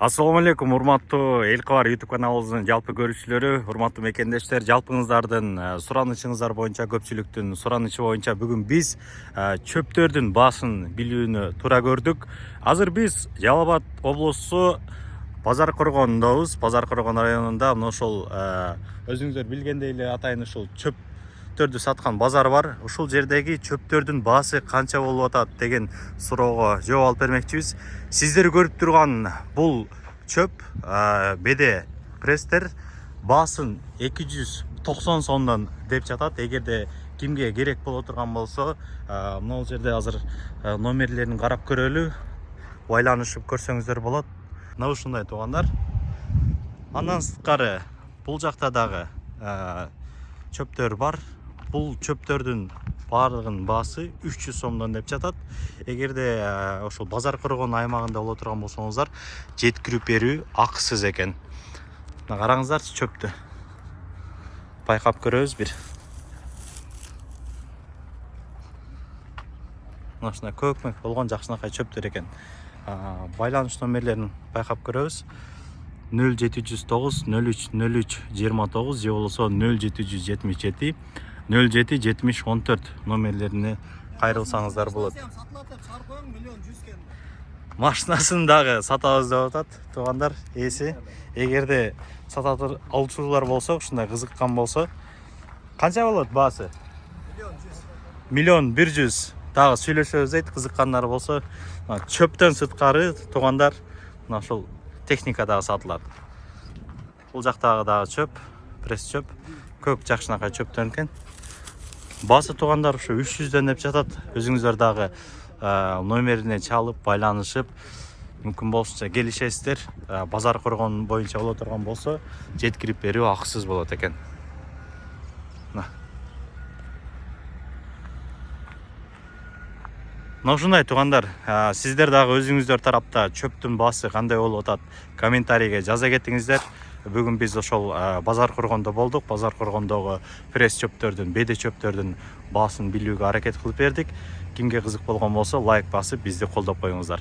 Ассаламу алейкум, урматтуу эл кабар YouTube каналыбыздын жалпы көрүүчүлөрү, урматтуу мекендештер, жалпыңыздардын суранычыңыздар боюнча, көпчүлүктүн суранычы боюнча бүгүн биз чөптөрдүн баасын билүүнү туура көрдүк. Азыр биз Жалал Абад облусу Базар Коргондобуз. Базар Коргон районунда мына ошол өзүңүздөр билгендей эле атайын ушул чөптөрдү саткан базар бар. Ушул жердеги чөптөрдүн баасы канча болуп атат деген суроого жооп алып бермекчибиз. Сиздер көрүп турган бул чөп беде пресстер баасын 290 сомдон деп жатат. Эгерде кимге керек боло турган болсо, мына жерде азыр номерлерин карап көрөлү, байланышып көрсөңүздөр болот. Мына ушундай туугандар. Андан сырткары бул жакта дагы чөптөр бар. Бул чөптөрдүн баардыгынын баасы 300 сомдон деп жатат. Эгерде ошол Базар Коргон аймагында боло турган болсоңуздар, жеткирип берүү акысыз экен. Мына караңыздарчы чөптү. Байкап көрөбүз бир. Мына ушундай көкмөк болгон жакшынакай чөптөр экен. Байланыш номерлерин байкап көрөбүз. 0709 03 03 29 же болбосо 0777 07 70 14 номерлерине кайрылсаңыздар болот. Машинасын дагы сатабыз деп атат туугандар ээси. Эгерде сата алчулар болсо, ушундай кызыккан болсо, канча болот баасы? 1.100.000. Дагы сүйлөшөбүз дейт, кызыккандар болсо. Чөптөн сырткары туугандар, мына ошол техника дагы сатылат. Бул жактагы дагы чөп, пресс чөп, көк жакшынакай чөптөн экен. Баасы туугандар ушу 300дөн деп жатат. Өзүңүздөр дагы номерине чалып, байланышып, мүмкүн болушунча келишесиздер. Базар Коргон боюнча боло турган болсо, жеткирип берүү акысыз болот экен. Мына ушундай туугандар, сиздер дагы өзүңүздөр тарапта чөптүн баасы кандай болуп атат, комментарийге жаза кетиңиздер. Бүгүн биз ошол Базар Коргондо болдук. Базар Коргондогу пресс чөптөрдүн, беде чөптөрдүн баасын билүүгө аракет кылып бердик. Кимге кызык болгон болсо, лайк басып бизди колдоп коюңуздар.